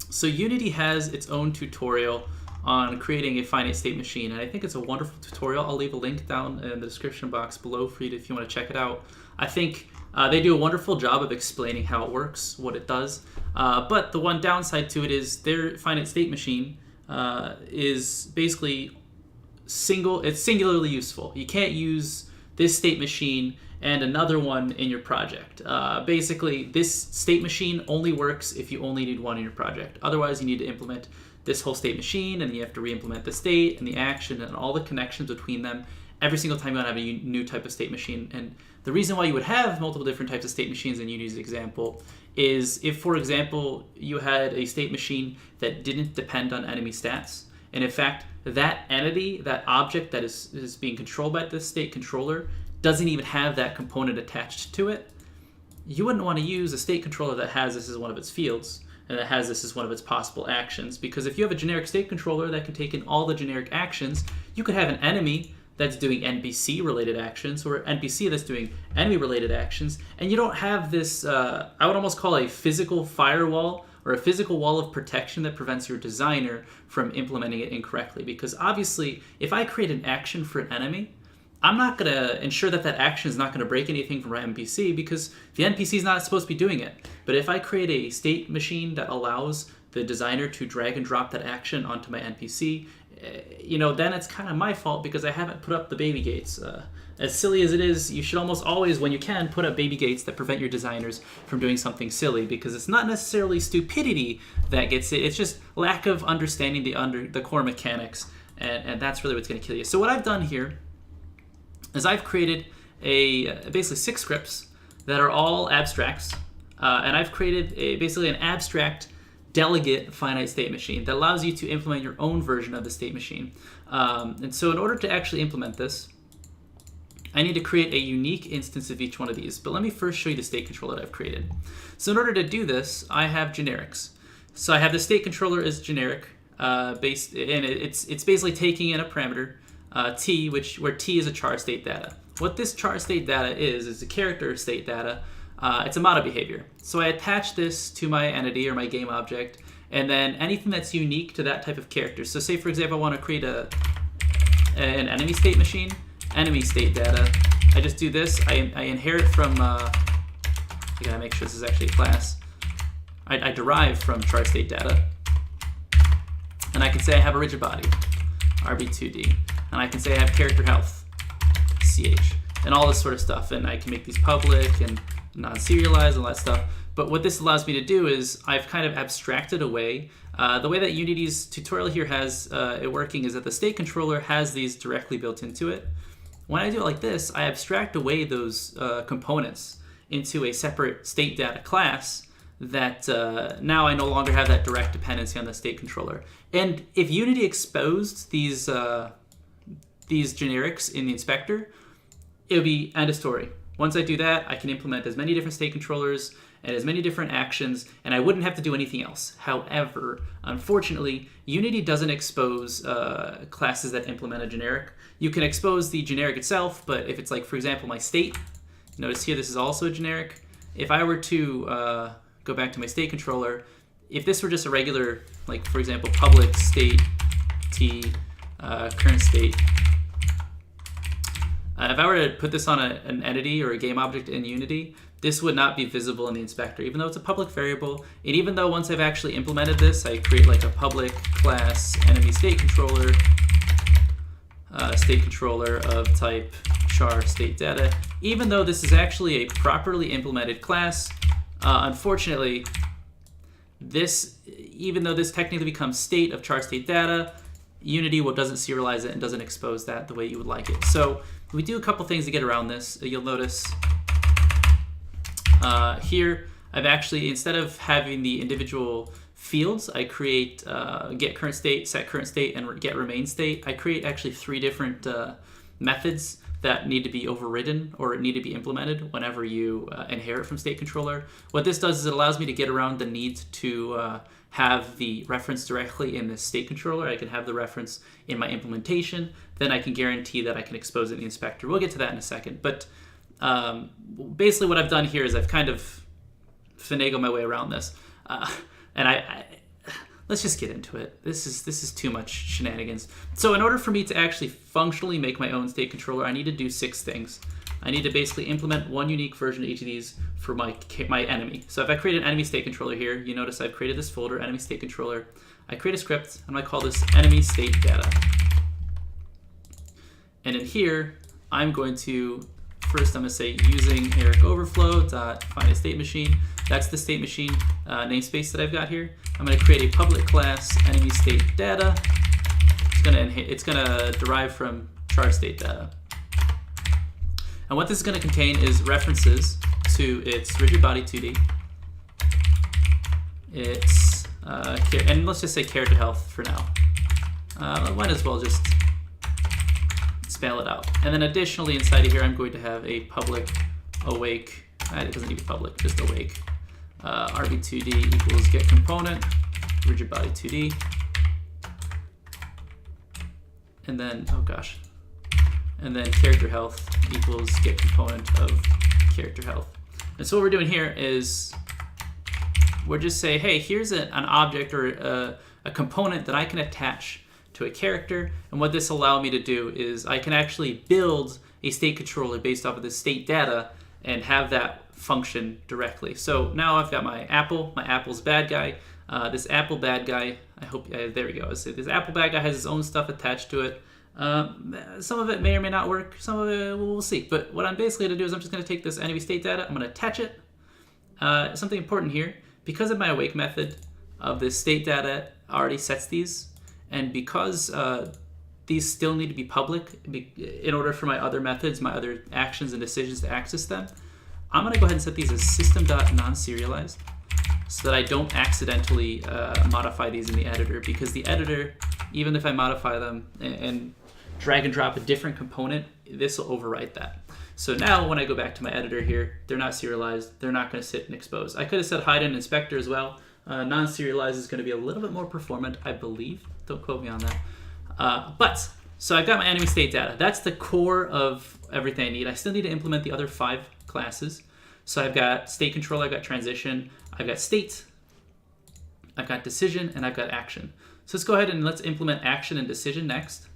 So Unity has its own tutorial on creating a finite state machine, and I think it's a wonderful tutorial. I'll leave a link down in the description box below for you if you want to check it out. I think they do a wonderful job of explaining how it works, what it does, but the one downside to it is their finite state machine is basically it's singularly useful. You can't use this state machine and another one in your project. Basically, this state machine only works if you only need one in your project. Otherwise, you need to implement this whole state machine, and you have to re-implement the state and the action and all the connections between them every single time you want to have a new type of state machine. And the reason why you would have multiple different types of state machines in Unity's example is if, for example, you had a state machine that didn't depend on enemy stats, and in fact, that entity, that object that is being controlled by this state controller doesn't even have that component attached to it, you wouldn't want to use a state controller that has this as one of its fields and that has this as one of its possible actions. Because if you have a generic state controller that can take in all the generic actions, you could have an enemy that's doing NPC-related actions or an NPC that's doing enemy-related actions, and you don't have this, I would almost call a physical firewall or a physical wall of protection that prevents your designer from implementing it incorrectly. Because obviously, if I create an action for an enemy, I'm not going to ensure that that action is not going to break anything from my NPC because the NPC is not supposed to be doing it. But if I create a state machine that allows the designer to drag and drop that action onto my NPC, then it's kind of my fault because I haven't put up the baby gates. As silly as it is, you should almost always, when you can, put up baby gates that prevent your designers from doing something silly, because it's not necessarily stupidity that gets it, it's just lack of understanding the core mechanics, and that's really what's going to kill you. So what I've done here is I've created basically 6 scripts that are all abstracts, and I've created basically an abstract delegate finite state machine that allows you to implement your own version of the state machine. And so in order to actually implement this, I need to create a unique instance of each one of these. But let me first show you the state controller that I've created. So in order to do this, I have generics. So I have the state controller as generic, and it's basically taking in a parameter, t, where t is a char state data. What this char state data is a character state data. It's a model behavior. So I attach this to my entity or my game object, and then anything that's unique to that type of character. So say, for example, I want to create an enemy state machine, enemy state data. I just do this. I inherit from, I gotta make sure this is actually a class. I derive from char state data. And I can say I have a rigid body, RB2D. And I can say I have character health, CH, and all this sort of stuff. And I can make these public and non-serialized and all that stuff. But what this allows me to do is I've kind of abstracted away. The way that Unity's tutorial here has it working is that the state controller has these directly built into it. When I do it like this, I abstract away those components into a separate state data class that now I no longer have that direct dependency on the state controller. And if Unity exposed these generics in the inspector, it would be end of story. Once I do that, I can implement as many different state controllers and as many different actions, and I wouldn't have to do anything else. However, unfortunately, Unity doesn't expose classes that implement a generic. You can expose the generic itself, but if it's like, for example, my state, notice here this is also a generic. If I were to go back to my state controller, if this were just a regular, like for example, public state t current state, if I were to put this on an entity or a game object in Unity, this would not be visible in the inspector, even though it's a public variable. And even though once I've actually implemented this, I create like a public class enemy state controller of type char state data. Even though this is actually a properly implemented class, unfortunately, even though this technically becomes state of char state data, Unity doesn't serialize it and doesn't expose that the way you would like it. So we do a couple things to get around this. You'll notice here I've actually, instead of having the individual fields, I create get current state, set current state, and get remain state. I create actually 3 different methods that need to be overridden or need to be implemented whenever you inherit from state controller. What this does is it allows me to get around the need to have the reference directly in the state controller. I can have the reference in my implementation. Then I can guarantee that I can expose it in the inspector. We'll get to that in a second. But basically what I've done here is I've kind of finagled my way around this. And let's just get into it. This is too much shenanigans. So in order for me to actually functionally make my own state controller, I need to do 6 things. I need to basically implement one unique version of each of these for my enemy. So if I create an enemy state controller here, you notice I've created this folder, enemy state controller. I create a script, I'm gonna call this enemy state data. And in here, I'm going to, first I'm gonna say using Eric overflow dot finite state machine. That's the state machine namespace that I've got here. I'm gonna create a public class enemy state data. It's gonna derive from char state data. And what this is going to contain is references to its rigid body 2D, its, and let's just say character health for now. Might as well just spell it out. And then additionally inside of here, I'm going to have a public awake, it doesn't need to be public, just awake, rb2d equals get component, rigid body 2D. And then, oh gosh. And then character health equals get component of character health. And so what we're doing here is we're just saying, hey, here's an object or a component that I can attach to a character. And what this allows me to do is I can actually build a state controller based off of the state data and have that function directly. So now I've got my apple's bad guy. This apple bad guy, I hope, there we go. So this apple bad guy has his own stuff attached to it. Some of it may or may not work, some of it we'll see. But what I'm basically going to do is I'm just going to take this enemy state data, I'm going to attach it. Something important here, because of my awake method of this state data already sets these, and because these still need to be public in order for my other methods, my other actions and decisions to access them, I'm going to go ahead and set these as system.non-serialized so that I don't accidentally modify these in the editor, because the editor, even if I modify them and drag and drop a different component, this will overwrite that. So now when I go back to my editor here, they're not serialized, they're not going to sit and expose. I could have said hide in inspector as well. Non-serialized is going to be a little bit more performant, I believe. Don't quote me on that. So I've got my enemy state data. That's the core of everything I need. I still need to implement the other 5 classes. So I've got state controller, I've got transition, I've got state, I've got decision, and I've got action. So let's go ahead and let's implement action and decision next.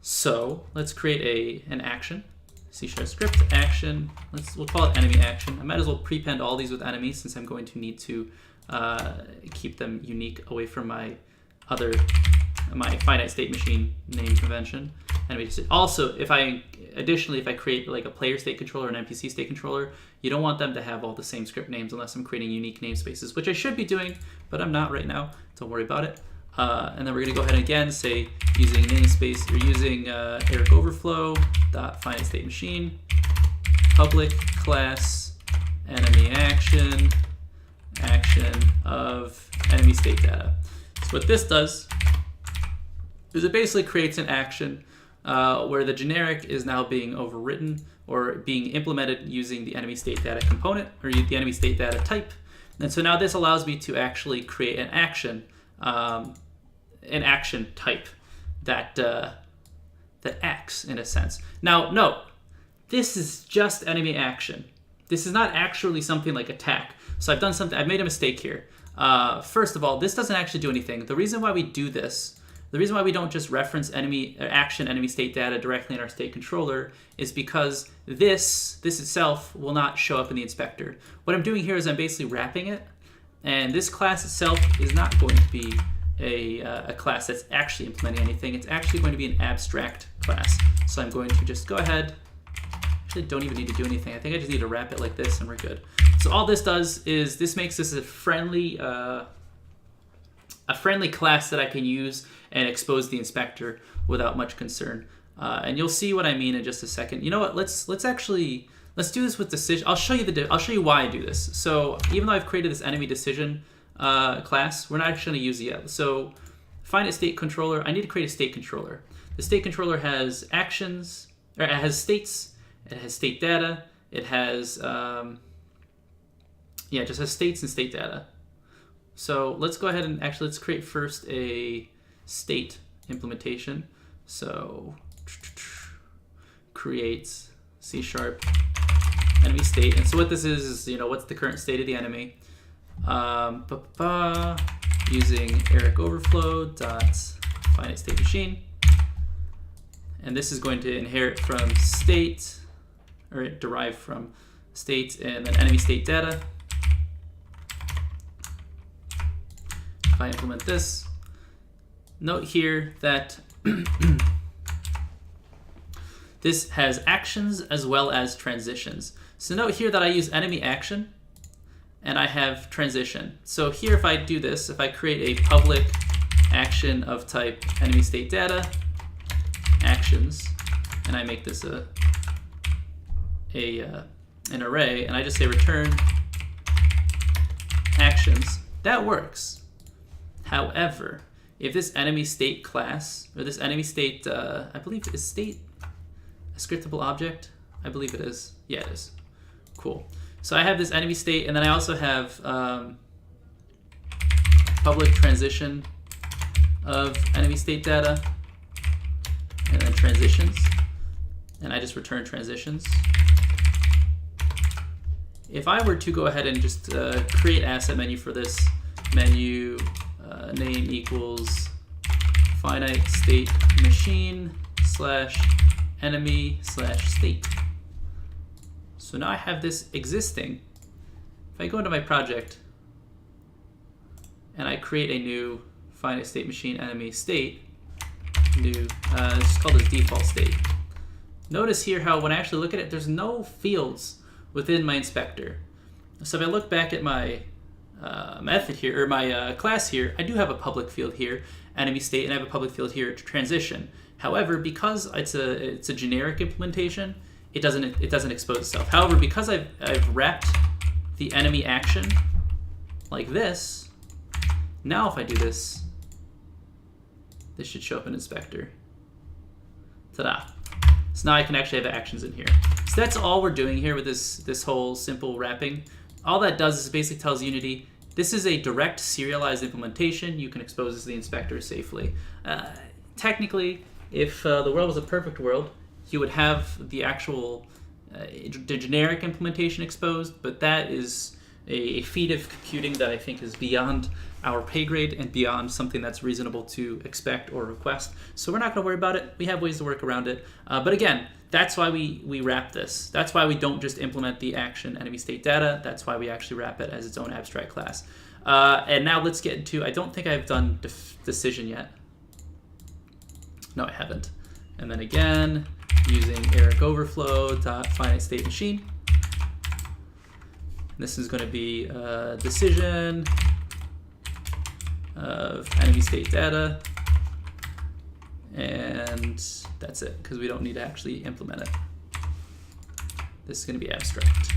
So let's create an action. C# script action. We'll call it enemy action. I might as well prepend all these with enemies since I'm going to need to keep them unique away from my finite state machine name convention. Enemy. Also, if I create like a player state controller, an NPC state controller, you don't want them to have all the same script names unless I'm creating unique namespaces, which I should be doing, but I'm not right now. Don't worry about it. And then we're going to go ahead and again say using namespace or using Eric overflow dot finite state machine public class enemy action of enemy state data. So what this does is it basically creates an action where the generic is now being overwritten or being implemented using the enemy state data component or the enemy state data type. And so now this allows me to actually create an action type that acts in a sense. Now, note, this is just enemy action. This is not actually something like attack. So I've made a mistake here. First of all, this doesn't actually do anything. The reason why we do this, the reason why we don't just reference enemy state data directly in our state controller is because this itself will not show up in the inspector. What I'm doing here is I'm basically wrapping it, and this class itself is not going to be a class that's actually implementing anything. It's actually going to be an abstract class. So I'm going to just go ahead. Actually, don't even need to do anything. I think I just need to wrap it like this, and we're good. So all this does is this makes this a friendly class that I can use and expose the inspector without much concern. And you'll see what I mean in just a second. You know what? Let's do this with decision. I'll show you why I do this. So even though I've created this enemy decision class, we're not actually going to use it yet. So find a state controller. I need to create a state controller. The state controller has actions, or it has states. It has state data. It has it just has states and state data. So let's go ahead and let's create first a state implementation. So create C# enemy state. And so what this is what's the current state of the enemy. using Eric overflow dot finite state machine. And this is going to inherit from state, or derive from state and then enemy state data. If I implement this, note here that this has actions as well as transitions. So note here that I use enemy action and I have transition. So here if I do this, if I create a public action of type enemy state data, actions, and I make this an array, and I just say return actions, that works. However, if this enemy state class, or this enemy state, I believe is state a scriptable object? I believe it is. Yeah, it is. Cool. So I have this enemy state, and then I also have public transition of enemy state data, and then transitions, and I just return transitions. If I were to go ahead and just create asset menu for this, menu name equals finite state machine slash enemy slash state. So now I have this existing. If I go into my project and I create a new finite state machine enemy state, new, let's call this default state. Notice here how when I actually look at it, there's no fields within my inspector. So if I look back at my method here, or my class here, I do have a public field here, enemy state, and I have a public field here, transition. However, because it's a generic implementation, it doesn't expose itself. However, because I've wrapped the enemy action like this, now if I do this, this should show up in inspector. Ta-da! So now I can actually have actions in here. So that's all we're doing here with this whole simple wrapping. All that does is basically tells Unity, this is a direct serialized implementation. You can expose this to the inspector safely. Technically, if the world was a perfect world, you would have the actual the generic implementation exposed, but that is a feat of computing that I think is beyond our pay grade and beyond something that's reasonable to expect or request. So we're not going to worry about it. We have ways to work around it. But again, that's why we wrap this. That's why we don't just implement the action enemy state data. That's why we actually wrap it as its own abstract class. And now let's get into, I don't think I've done decision yet. No, I haven't. And then again, using Eric overflow dot finite state machine. This is going to be a decision of enemy state data, and that's it, because we don't need to actually implement it. This is going to be abstract.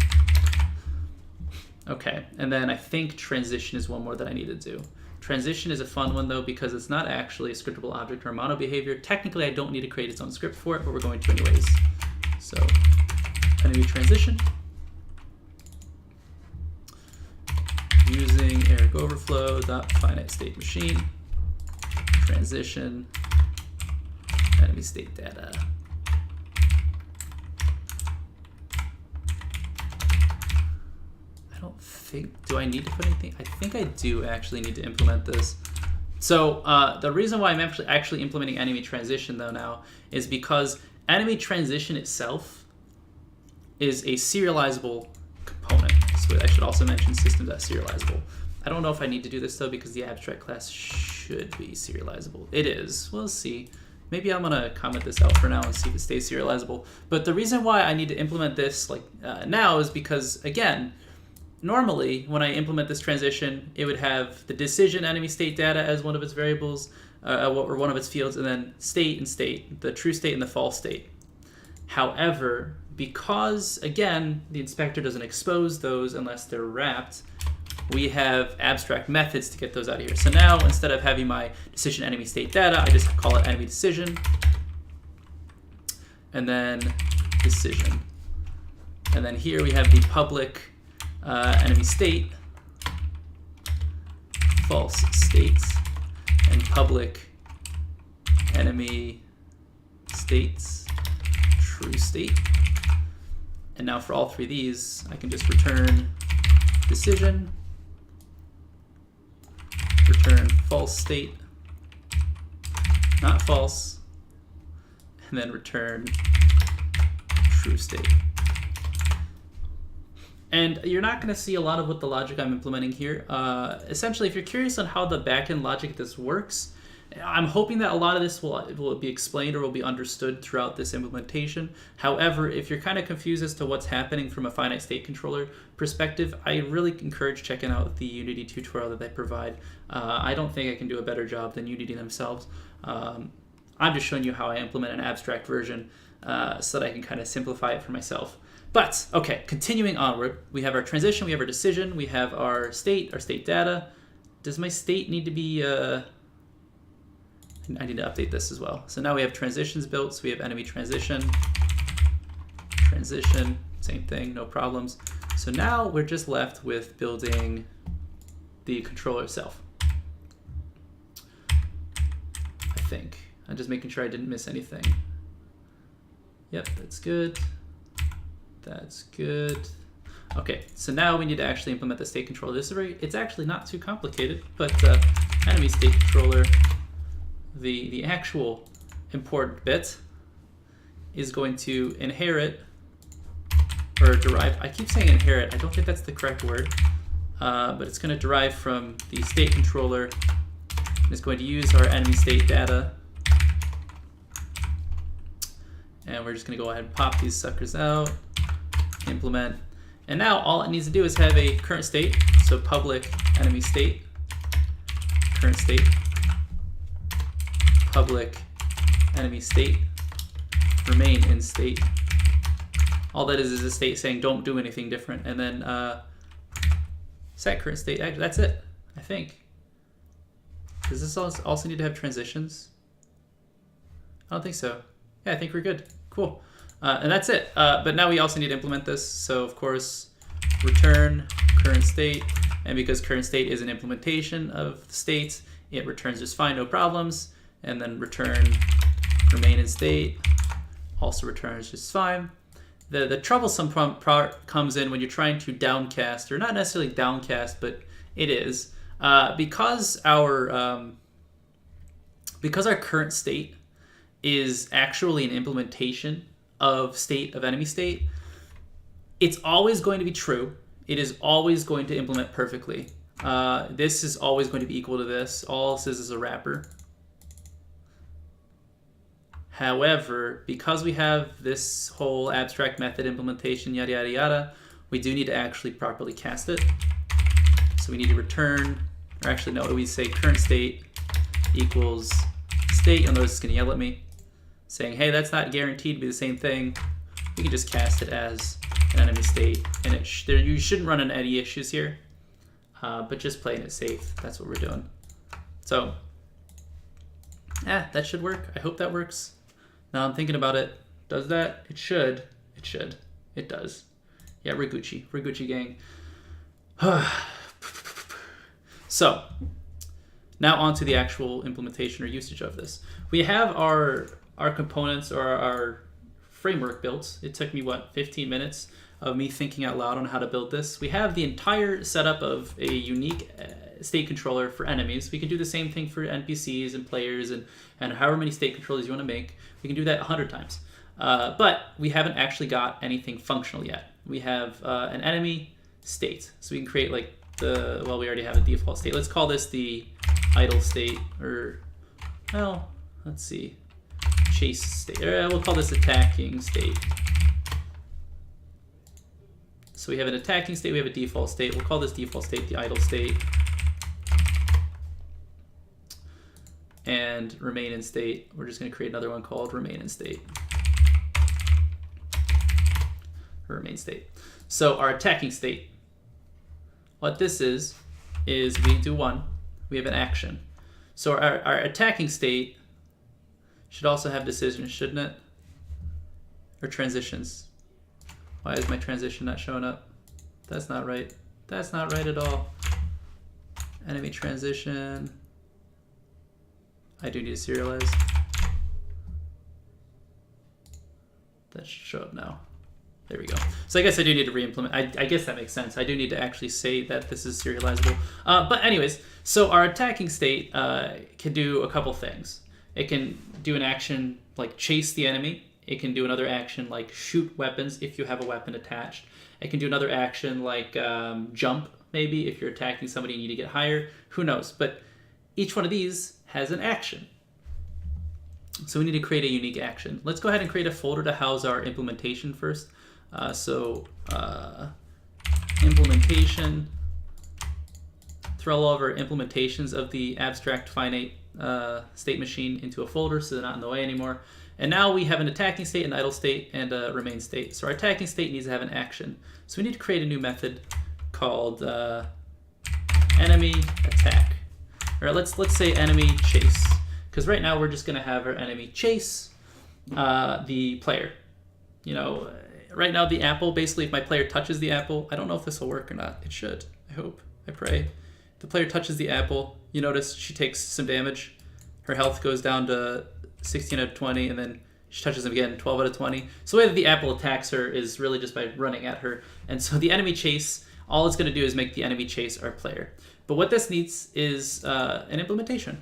Okay, and then I think transition is one more that I need to do. Transition is a fun one though, because it's not actually a scriptable object or a mono behavior. Technically, I don't need to create its own script for it, but we're going to anyways. So enemy transition. Using Eric overflow dot finite state machine, transition, enemy state data. I don't think, do I need to put anything? I think I do actually need to implement this. So the reason why I'm actually implementing enemy transition though now is because enemy transition itself is a serializable component. So I should also mention system.serializable. I don't know if I need to do this though, because the abstract class should be serializable. It is. We'll see. Maybe I'm gonna comment this out for now and see if it stays serializable. But the reason why I need to implement this now is because, again, normally when I implement this transition, it would have the decision enemy state data as one of its variables, or one of its fields, and then state and state, the true state and the false state. However, because, again, the inspector doesn't expose those unless they're wrapped, we have abstract methods to get those out of here. So now, instead of having my decision enemy state data, I just call it enemy decision, and then decision. And then here we have the public enemy state, false states, and public enemy states, true state. And now for all three of these, I can just return decision, return false state, not false, and then return true state. And you're not going to see a lot of what the logic I'm implementing here. Essentially, if you're curious on how the backend logic of this works, I'm hoping that a lot of this will be explained or will be understood throughout this implementation. However, if you're kind of confused as to what's happening from a finite state controller perspective, I really encourage checking out the Unity tutorial that they provide. I don't think I can do a better job than Unity themselves. I'm just showing you how I implement an abstract version so that I can kind of simplify it for myself. But, okay, continuing onward, we have our transition, we have our decision, we have our state data. Does my state need to be, I need to update this as well. So now we have transitions built, so we have enemy transition, same thing, no problems. So now we're just left with building the controller itself. I think. I'm just making sure I didn't miss anything. Yep, that's good. That's good. Okay, so now we need to actually implement the state controller. This is it's actually not too complicated, but enemy state controller, the actual important bit is going to inherit or derive. I keep saying inherit. I don't think that's the correct word, but it's going to derive from the state controller. And it's going to use our enemy state data. And we're just going to go ahead and pop these suckers out. Implement, and now all it needs to do is have a current state, so public enemy state, current state, public enemy state, remain in state. All that is a state saying don't do anything different, and then set current state. Actually, that's it, I think. Does this also need to have transitions? I don't think so. Yeah, I think we're good. Cool. And that's it. But now we also need to implement this. So of course, return current state. And because current state is an implementation of the state, it returns just fine, no problems. And then return remain in state, also returns just fine. The troublesome part comes in when you're trying to downcast, or not necessarily downcast, but it is. Because our current state is actually an implementation of enemy state, it's always going to be true. It is always going to implement perfectly. This is always going to be equal to this. All this is a wrapper. However, because we have this whole abstract method implementation, yada, yada, yada, we do need to actually properly cast it. So we need to return, or actually no, we say current state equals state. You'll notice it's going to yell at me, saying, hey, that's not guaranteed to be the same thing. We can just cast it as an enemy state, and you shouldn't run into any issues here, but just playing it safe, that's what we're doing. So, that should work. I hope that works. Now I'm thinking about it. Does that? It should. It should. It does. Yeah, we're Gucci gang. So, now on to the actual implementation or usage of this. We have our components or our framework built. It took me, 15 minutes of me thinking out loud on how to build this. We have the entire setup of a unique state controller for enemies. We can do the same thing for NPCs and players and however many state controllers you want to make. We can do that 100 times. But we haven't actually got anything functional yet. We have an enemy state. So we can create we already have a default state. Let's call this the idle state, or, well, let's see. Chase state. We'll call this attacking state. So we have an attacking state, we have a default state. We'll call this default state the idle state. And remain in state, we're just going to create another one called remain in state. Or remain state. So our attacking state, what this is we do one, we have an action. So our attacking state should also have decisions, shouldn't it? Or transitions. Why is my transition not showing up? That's not right. That's not right at all. Enemy transition. I do need to serialize. That should show up now. There we go. So I guess I do need to re-implement. I guess that makes sense. I do need to actually say that this is serializable. But anyways, so our attacking state can do a couple things. It can do an action like chase the enemy. It can do another action like shoot weapons if you have a weapon attached. It can do another action like jump, maybe, if you're attacking somebody and you need to get higher. Who knows? But each one of these has an action. So we need to create a unique action. Let's go ahead and create a folder to house our implementation first. Implementation, throw all of our implementations of the abstract finite state machine into a folder so they're not in the way anymore. And now we have an attacking state, an idle state, and a remain state. So our attacking state needs to have an action. So we need to create a new method called enemy attack. Or let's say enemy chase, because right now we're just going to have our enemy chase the player. You know, right now the apple, basically if my player touches the apple, I don't know if this will work or not. It should. I hope. I pray. If the player touches the apple, you notice she takes some damage. Her health goes down to 16 out of 20, and then she touches him again, 12 out of 20. So the way that the apple attacks her is really just by running at her. And so the enemy chase, all it's going to do is make the enemy chase our player. But what this needs is an implementation.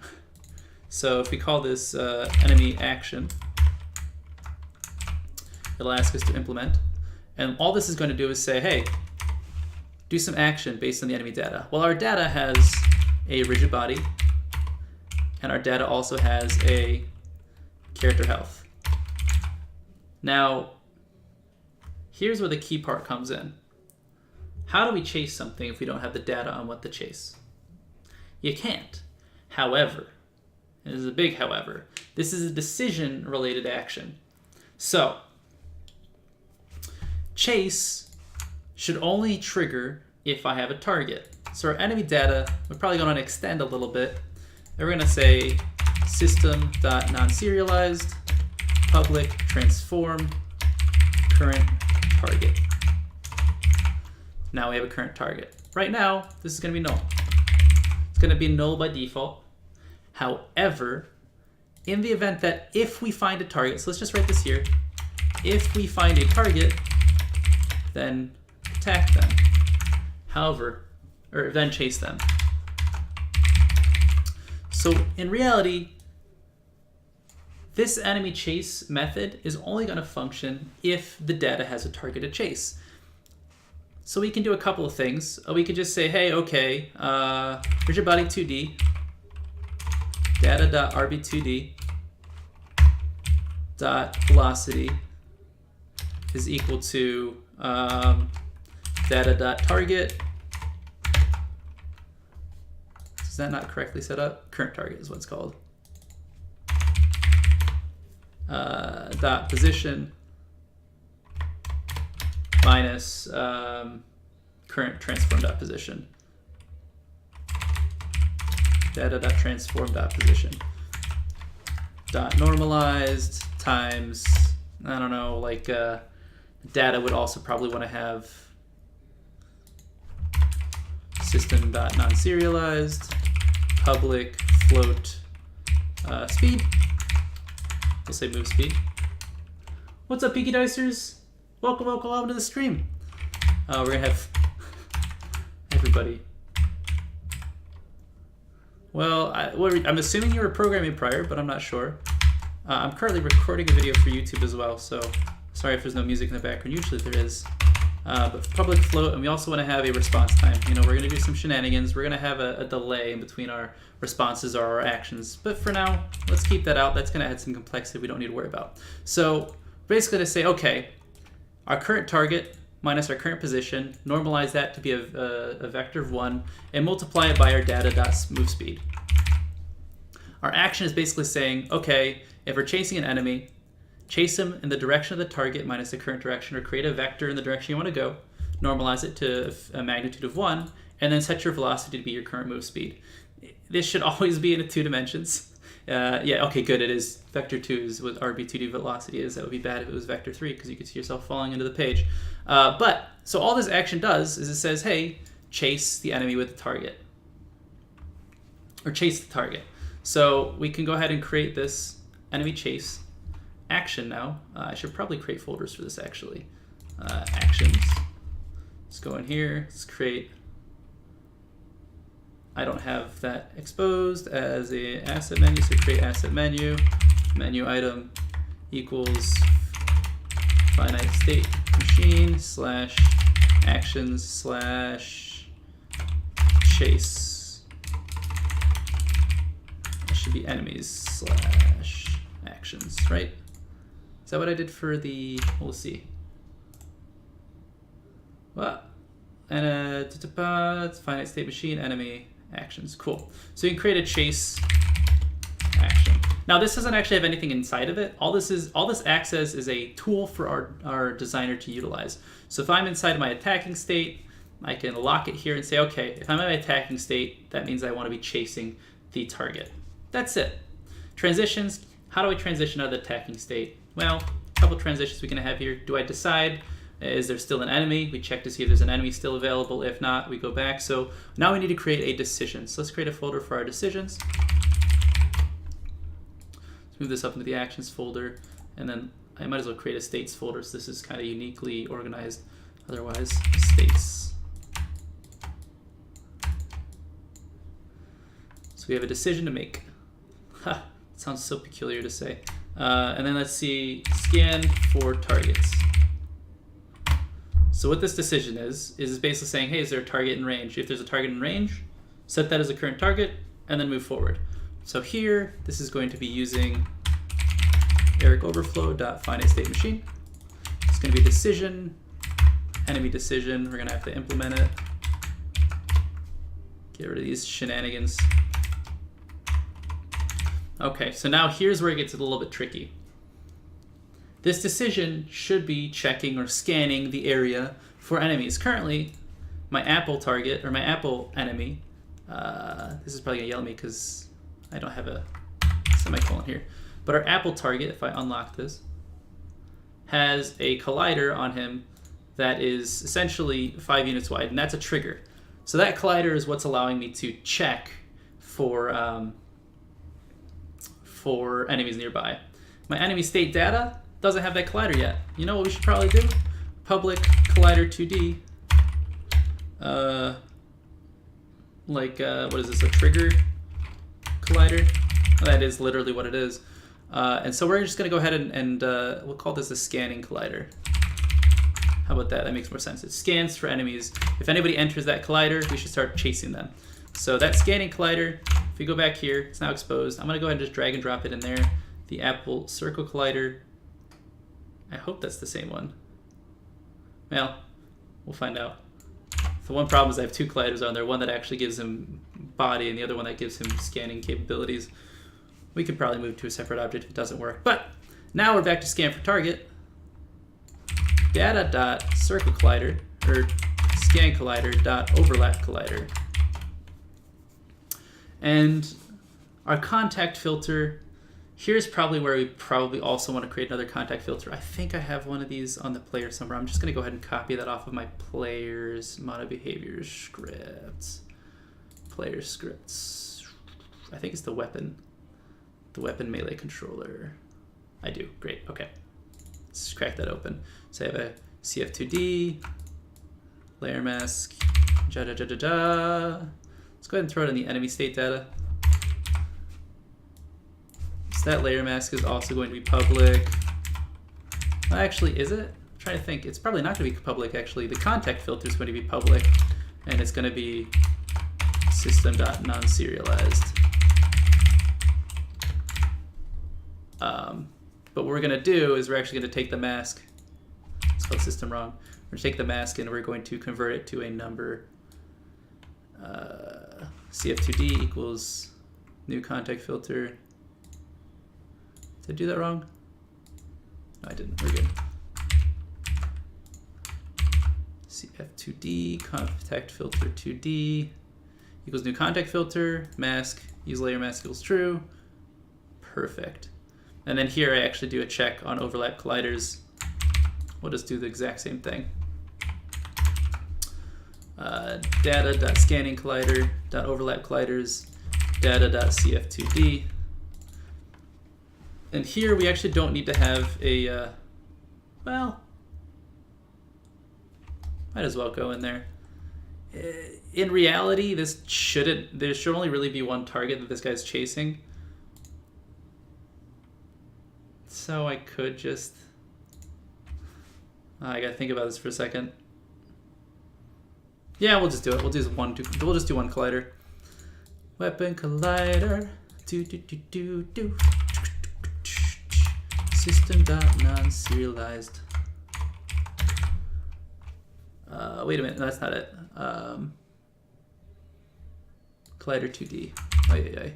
So if we call this enemy action, it'll ask us to implement. And all this is going to do is say, hey, do some action based on the enemy data. Well, our data has a rigid body, and our data also has a character health. Now, here's where the key part comes in. How do we chase something if we don't have the data on what to chase? You can't. However, and this is a big however, this is a decision-related action. So, chase should only trigger if I have a target. So our enemy data, we're probably going to extend a little bit. And we're going to say system.nonserialized public transform current target. Now we have a current target. Right now, this is going to be null. It's going to be null by default. However, in the event that if we find a target, so let's just write this here. If we find a target, then attack them. However, or then chase them. So in reality, this enemy chase method is only going to function if the data has a target to chase. So we can do a couple of things. We could just say, hey, okay, here's your body 2D, data.rb2d dot velocity is equal to data.target. Is that not correctly set up? Current target is what it's called. Dot position minus current transform dot position. Data.transform dot position. Dot normalized times, I don't know, like data would also probably want to have system.nonserialized public float speed. We'll say move speed. What's up, Peaky Dicers? Welcome to the stream. We're gonna have everybody. Well, I'm assuming you were programming prior, but I'm not sure. I'm currently recording a video for YouTube as well, so sorry if there's no music in the background. Usually there is. But public float, and we also want to have a response time. You know, we're going to do some shenanigans. We're going to have a delay in between our responses or our actions. But for now, let's keep that out. That's going to add some complexity we don't need to worry about. So basically to say, okay, our current target minus our current position, normalize that to be a vector of 1, and multiply it by our data.move speed. Our action is basically saying, okay, if we're chasing an enemy, chase him in the direction of the target minus the current direction, or create a vector in the direction you want to go, normalize it to a magnitude of 1, and then set your velocity to be your current move speed. This should always be in 2 dimensions. Yeah, okay, good, it is. Vector 2 is what RB2D velocity is. That would be bad if it was vector 3, because you could see yourself falling into the page. So all this action does is it says, hey, chase the enemy with the target. Or chase the target. So we can go ahead and create this enemy chase action now. I should probably create folders for this, actually. actions. Let's go in here. Let's create. I don't have that exposed as a asset menu, so create asset menu. Menu item equals finite state machine slash actions slash chase. That should be enemies slash actions, right? Is that what I did for the, we'll see. Well, and finite state machine, enemy, actions, cool. So you can create a chase action. Now this doesn't actually have anything inside of it. All this acts as is a tool for our designer to utilize. So if I'm inside of my attacking state, I can lock it here and say, okay, if I'm in my attacking state, that means I want to be chasing the target. That's it. Transitions, how do I transition out of the attacking state? Well, a couple transitions we can have here. Do I decide, is there still an enemy? We check to see if there's an enemy still available. If not, we go back. So now we need to create a decision. So let's create a folder for our decisions. Let's move this up into the actions folder. And then I might as well create a states folder, so this is kind of uniquely organized. Otherwise, states. So we have a decision to make. Ha, it sounds so peculiar to say. And then let's see, scan for targets. So what this decision is basically saying, hey, is there a target in range? If there's a target in range, set that as a current target, and then move forward. So here, this is going to be using ericoverflow.finite state machine. It's going to be decision, enemy decision. We're going to have to implement it. Get rid of these shenanigans. Okay, so now here's where it gets a little bit tricky. This decision should be checking or scanning the area for enemies. Currently, my apple target, or my apple enemy, this is probably gonna yell at me because I don't have a semicolon here, but our apple target, if I unlock this, has a collider on him that is essentially 5 units wide, and that's a trigger. So that collider is what's allowing me to check for enemies nearby. My enemy state data doesn't have that collider yet. You know what we should probably do? Public collider 2D. What is this, a trigger collider? That is literally what it is. And so we're just gonna go ahead and we'll call this a scanning collider. How about that? That makes more sense. It scans for enemies. If anybody enters that collider, we should start chasing them. So that scanning collider, if we go back here, it's now exposed. I'm gonna go ahead and just drag and drop it in there. The apple circle collider. I hope that's the same one. Well, we'll find out. The one problem is I have 2 colliders on there. One that actually gives him body and the other one that gives him scanning capabilities. We could probably move to a separate object if it doesn't work. But now we're back to scan for target. Data.circle collider, or scan collider.overlap collider. And our contact filter, here's probably where we probably also want to create another contact filter. I think I have one of these on the player somewhere. I'm just going to go ahead and copy that off of my players, mono behaviors scripts, player scripts. I think it's the weapon melee controller. I do, great, okay. Let's crack that open. So I have a CF2D, layer mask, Let's go ahead and throw it in the enemy state data. So that layer mask is also going to be public. Well, actually, is it? I'm trying to think. It's probably not going to be public, actually. The contact filter is going to be public, and it's going to be system.non-serialized. But what we're going to do is we're actually going to take the mask. I spelled system wrong. We're going to take the mask and we're going to convert it to a number. CF2D equals new contact filter. Did I do that wrong? No, I didn't. We're good. CF2D contact filter 2D equals new contact filter mask. Use layer mask equals true. Perfect. And then here I actually do a check on overlap colliders. We'll just do the exact same thing. Data.scanning collider.overlap colliders, data.cf2d. And here we actually don't need to have a, well, Might as well go in there. In reality, there should only really be one target that this guy's chasing. So I could just... I gotta think about this for a second. Yeah, we'll just do it. We'll just do one collider. Weapon collider. Do. System.non-serialized. Wait a minute, no, that's not it. Collider 2D. Oh.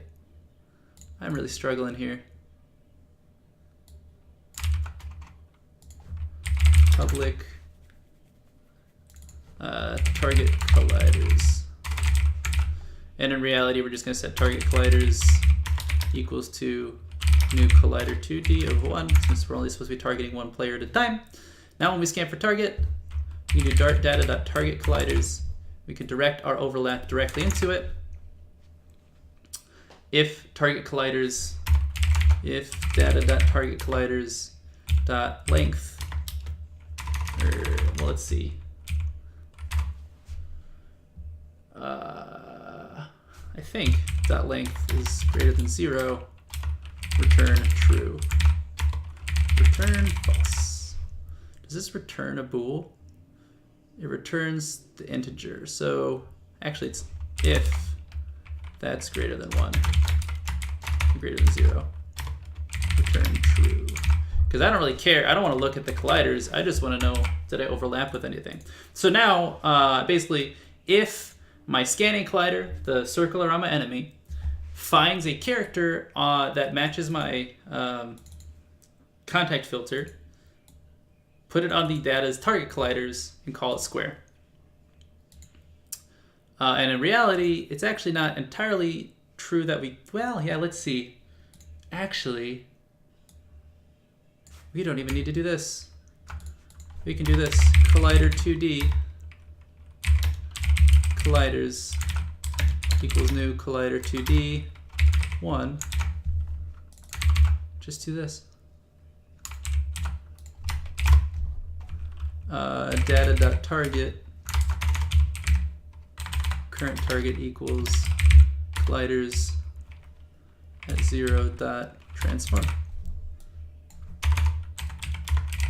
I'm really struggling here. Public target colliders. And in reality, we're just going to set target colliders equals to new collider 2D of 1, since we're only supposed to be targeting one player at a time. Now when we scan for target, we can do data.target colliders. We can direct our overlap directly into it. If target colliders, if data.target colliders dot length, well, let's see. I think dot length is greater than 0. Return true. Return false. Does this return a bool? It returns the integer. So actually it's if that's greater than 1, greater than 0. Return true. Because I don't really care. I don't want to look at the colliders. I just want to know, did I overlap with anything? So now, basically, if my scanning collider, the circle around my enemy, finds a character that matches my contact filter, put it on the data's target colliders, and call it square. And in reality, it's actually not entirely true that well, yeah, let's see. Actually, we don't even need to do this. We can do this. Collider 2D colliders equals new collider 2D 1. Just do this. Data.target current target equals colliders at 0.transform.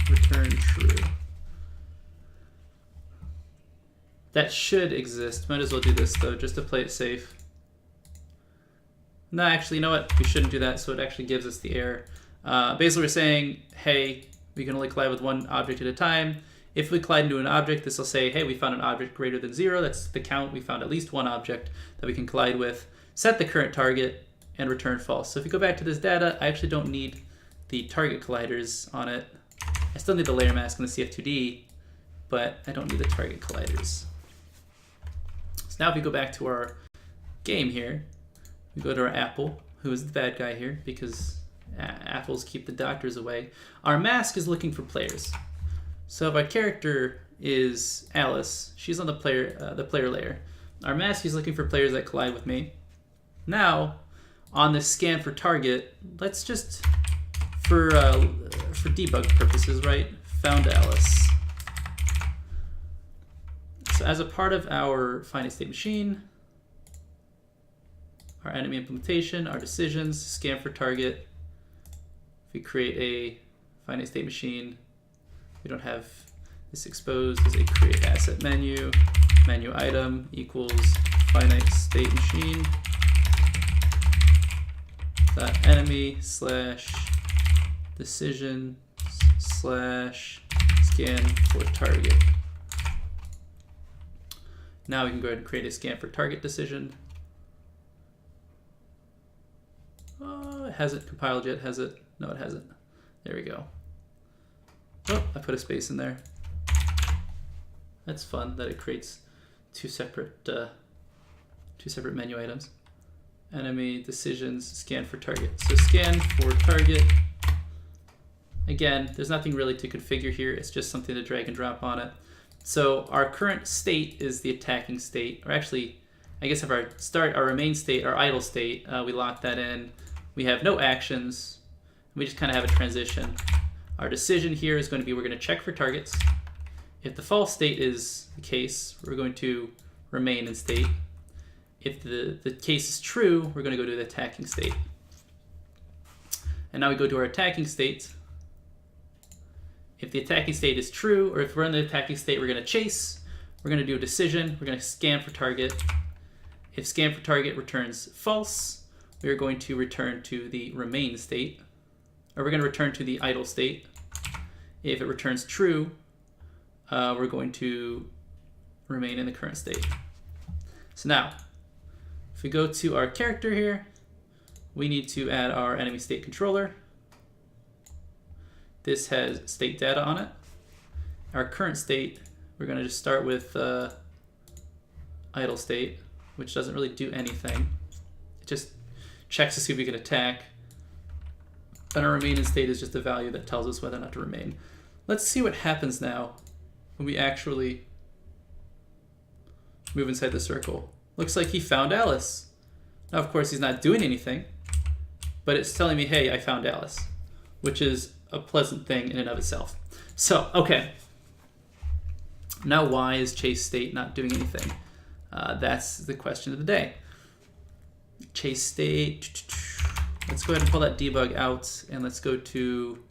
Return true. That should exist. Might as well do this though, just to play it safe. No, actually, you know what? We shouldn't do that, so it actually gives us the error. Basically, we're saying, hey, we can only collide with one object at a time. If we collide into an object, this will say, hey, we found an object greater than 0. That's the count. We found at least one object that we can collide with. Set the current target and return false. So if you go back to this data, I actually don't need the target colliders on it. I still need the layer mask and the CF2D, but I don't need the target colliders. So now if we go back to our game here, we go to our apple, who is the bad guy here, because apples keep the doctors away. Our mask is looking for players. So if our character is Alice, she's on the player layer. Our mask is looking for players that collide with me. Now, on this scan for target, let's just, for debug purposes, right, found Alice. So as a part of our finite state machine, our enemy implementation, our decisions, scan for target. If we create a finite state machine, we don't have this exposed as a create asset menu, menu item equals finite state machine dot enemy slash decision slash scan for target. Now we can go ahead and create a scan for target decision. It hasn't compiled yet, has it? No, it hasn't. There we go. Oh, I put a space in there. That's fun that it creates two separate menu items. Enemy decisions, scan for target. So scan for target. Again, there's nothing really to configure here. It's just something to drag and drop on it. So our current state is the attacking state, or actually, I guess if our main state, our idle state, we lock that in. We have no actions. We just kind of have a transition. Our decision here is going to be we're going to check for targets. If the false state is the case, we're going to remain in state. If the case is true, we're going to go to the attacking state. And now we go to our attacking state. If the attacking state is true, or if we're in the attacking state, we're going to chase. We're going to do a decision. We're going to scan for target. If scan for target returns false, we are going to return to the remain state. Or we're going to return to the idle state. If it returns true, we're going to remain in the current state. So now, if we go to our character here, we need to add our enemy state controller. This has state data on it. Our current state, we're going to just start with idle state, which doesn't really do anything. It just checks to see if we can attack. And our remaining state is just a value that tells us whether or not to remain. Let's see what happens now when we actually move inside the circle. Looks like he found Alice. Now, of course, he's not doing anything, but it's telling me, hey, I found Alice, which is a pleasant thing in and of itself. So, okay. Now, why is chase state not doing anything? That's the question of the day. Chase state. Let's go ahead and pull that debug out, and let's go to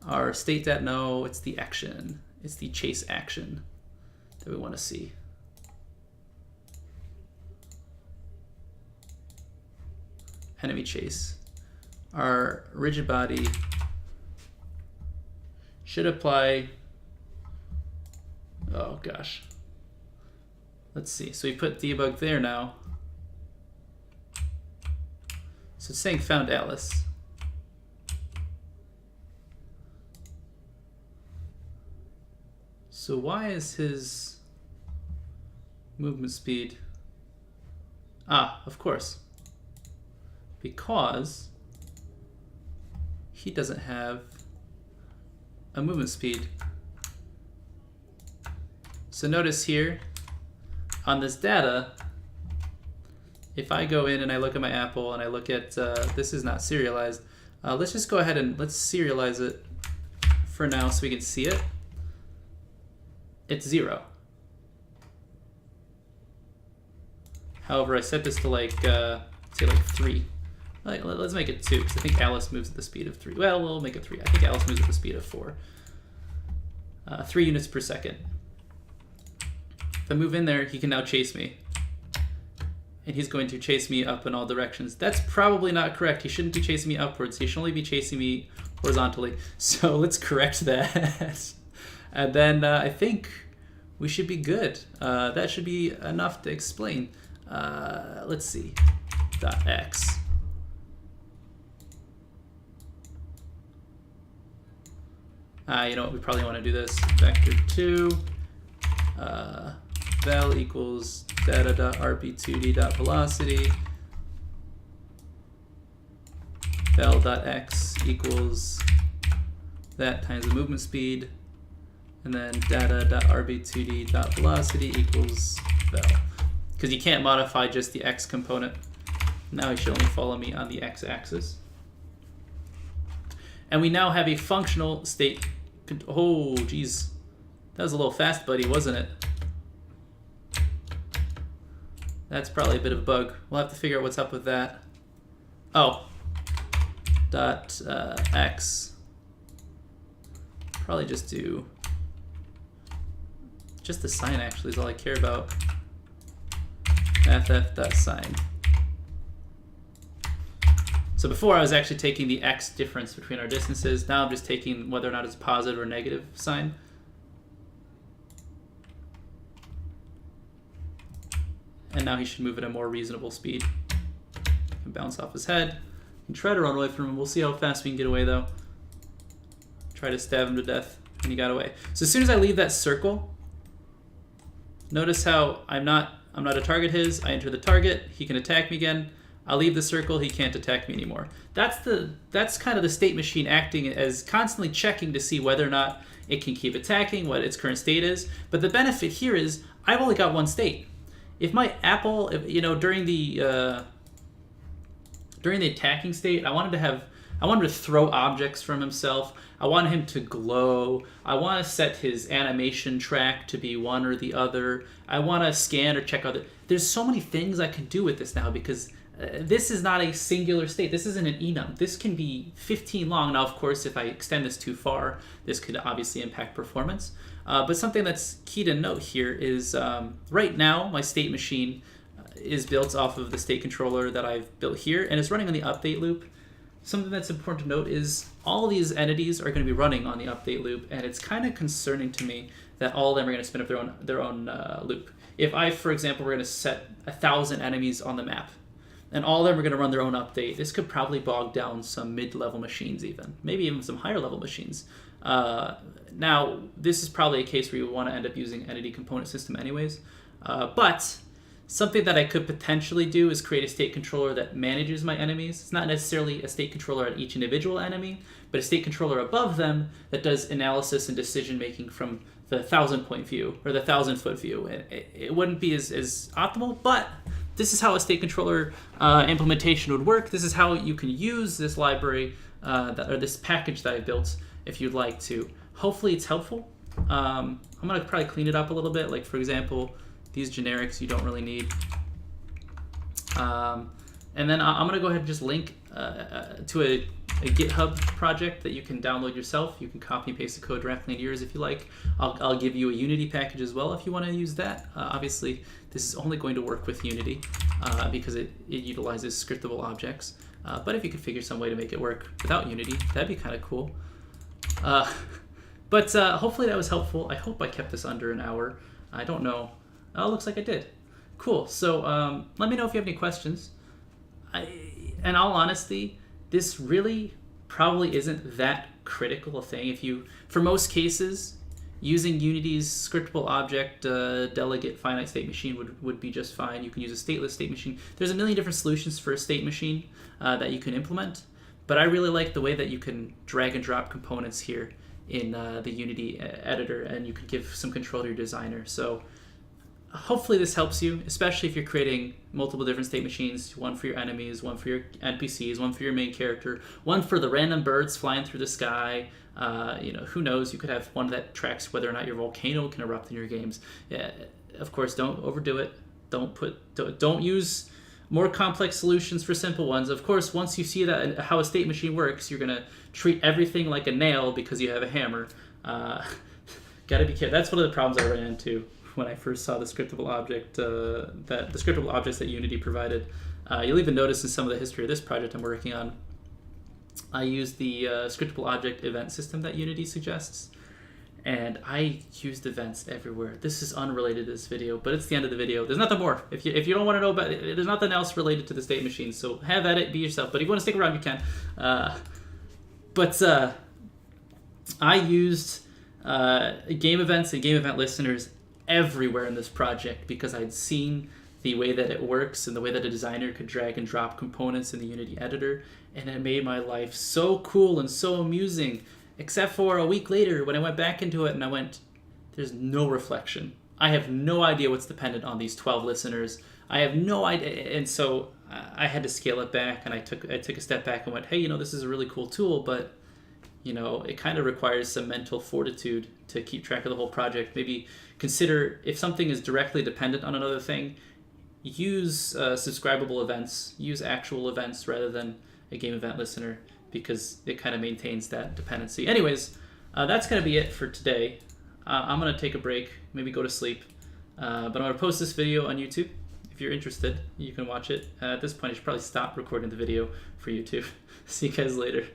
our state that no, it's the action. It's the chase action that we want to see. Enemy chase. Our rigid body should apply. Oh gosh. Let's see. So we put debug there now. So it's saying found Alice. So why is his movement speed? Ah, of course. Because he doesn't have a movement speed. So notice here on this data, if I go in and I look at my Apple and I look at, this is not serialized. Let's just go ahead and let's serialize it for now so we can see it. It's 0. However, I set this to like, say like 3. Let's make it 2, because I think Alice moves at the speed of 3. Well, we'll make it 3. I think Alice moves at the speed of 4. 3 units per second. If I move in there, he can now chase me. And he's going to chase me up in all directions. That's probably not correct. He shouldn't be chasing me upwards. He should only be chasing me horizontally. So let's correct that. And then I think we should be good. That should be enough to explain. Let's see. .x. You know what, we probably want to do this. Vector 2, val equals data.rb2d.velocity, val.x equals that times the movement speed, and then data.rb2d.velocity equals val. Because you can't modify just the x component. Now he should only follow me on the x-axis. And we now have a functional state. Oh, geez. That was a little fast, buddy, wasn't it? That's probably a bit of a bug. We'll have to figure out what's up with that. Oh. X. Probably just do... just the sign, actually, is all I care about. ff.sign. So before I was actually taking the x difference between our distances. Now I'm just taking whether or not it's a positive or negative sign. And now he should move at a more reasonable speed. Can bounce off his head. And try to run away from him. We'll see how fast we can get away though. Try to stab him to death. And he got away. So as soon as I leave that circle, notice how I'm not a target his. I enter the target. He can attack me again. I'll leave the circle, he can't attack me anymore. That's kind of the state machine acting as constantly checking to see whether or not it can keep attacking, what its current state is. But the benefit here is I've only got one state. If my Apple, during the attacking state, I wanted to have I want him to throw objects from himself. I want him to glow. I want to set his animation track to be one or the other. I want to scan or check other. There's so many things I can do with this now because this is not a singular state. This isn't an enum. This can be 15 long. Now, of course, if I extend this too far, this could obviously impact performance. But something that's key to note here is right now my state machine is built off of the state controller that I've built here, and it's running on the update loop. Something that's important to note is all of these entities are going to be running on the update loop, and it's kind of concerning to me that all of them are going to spin up their own loop. If I, for example, were going to set 1,000 enemies on the map, and all of them are going to run their own update, this could probably bog down some mid-level machines even, maybe even some higher-level machines. Now, this is probably a case where you want to end up using entity component system anyways, but something that I could potentially do is create a state controller that manages my enemies. It's not necessarily a state controller at each individual enemy, but a state controller above them that does analysis and decision making from the 1,000-point view or the 1,000-foot view. It wouldn't be as optimal, but this is how a state controller implementation would work. This is how you can use this library or this package that I built if you'd like to. Hopefully it's helpful. I'm going to probably clean it up a little bit. Like, for example, these generics you don't really need. And then I'm going to go ahead and just link to a GitHub project that you can download yourself. You can copy and paste the code directly into yours if you like. I'll give you a Unity package as well if you want to use that. Obviously, this is only going to work with Unity because it utilizes scriptable objects. But if you could figure some way to make it work without Unity, that'd be kind of cool. But hopefully that was helpful. I hope I kept this under an hour. I don't know. Oh, looks like I did. Cool. So let me know if you have any questions. In all honesty, this really probably isn't that critical a thing. For most cases, using Unity's scriptable object delegate finite state machine would be just fine. You can use a stateless state machine. There's a million different solutions for a state machine that you can implement, but I really like the way that you can drag and drop components here in the Unity editor, and you can give some control to your designer. So hopefully this helps you, especially if you're creating multiple different state machines, one for your enemies, one for your NPCs, one for your main character, one for the random birds flying through the sky. Who knows? You could have one that tracks whether or not your volcano can erupt in your games. Yeah, of course, don't overdo it. Don't use more complex solutions for simple ones. Of course, once you see that how a state machine works, you're gonna treat everything like a nail because you have a hammer. Gotta be careful. That's one of the problems I ran into when I first saw the scriptable object, the scriptable objects that Unity provided. You'll even notice in some of the history of this project I'm working on, I used the scriptable object event system that Unity suggests, and I used events everywhere. This is unrelated to this video, but it's the end of the video. There's nothing more. If you don't want to know about it, there's nothing else related to the state machine, so have at it, be yourself. But if you want to stick around, you can. I used game events and game event listeners everywhere in this project because I'd seen the way that it works and the way that a designer could drag and drop components in the Unity editor, and it made my life so cool and so amusing, except for a week later when I went back into it and I went, there's no reflection. I have no idea what's dependent on these 12 listeners. I have no idea, and so I had to scale it back, and I took a step back and went, hey, this is a really cool tool, but it kind of requires some mental fortitude to keep track of the whole project. Maybe consider if something is directly dependent on another thing, use subscribable events, use actual events rather than a game event listener, because it kind of maintains that dependency. Anyways, that's going to be it for today. I'm going to take a break, maybe go to sleep, but I'm going to post this video on YouTube. If you're interested, you can watch it. At this point, I should probably stop recording the video for YouTube. See you guys later.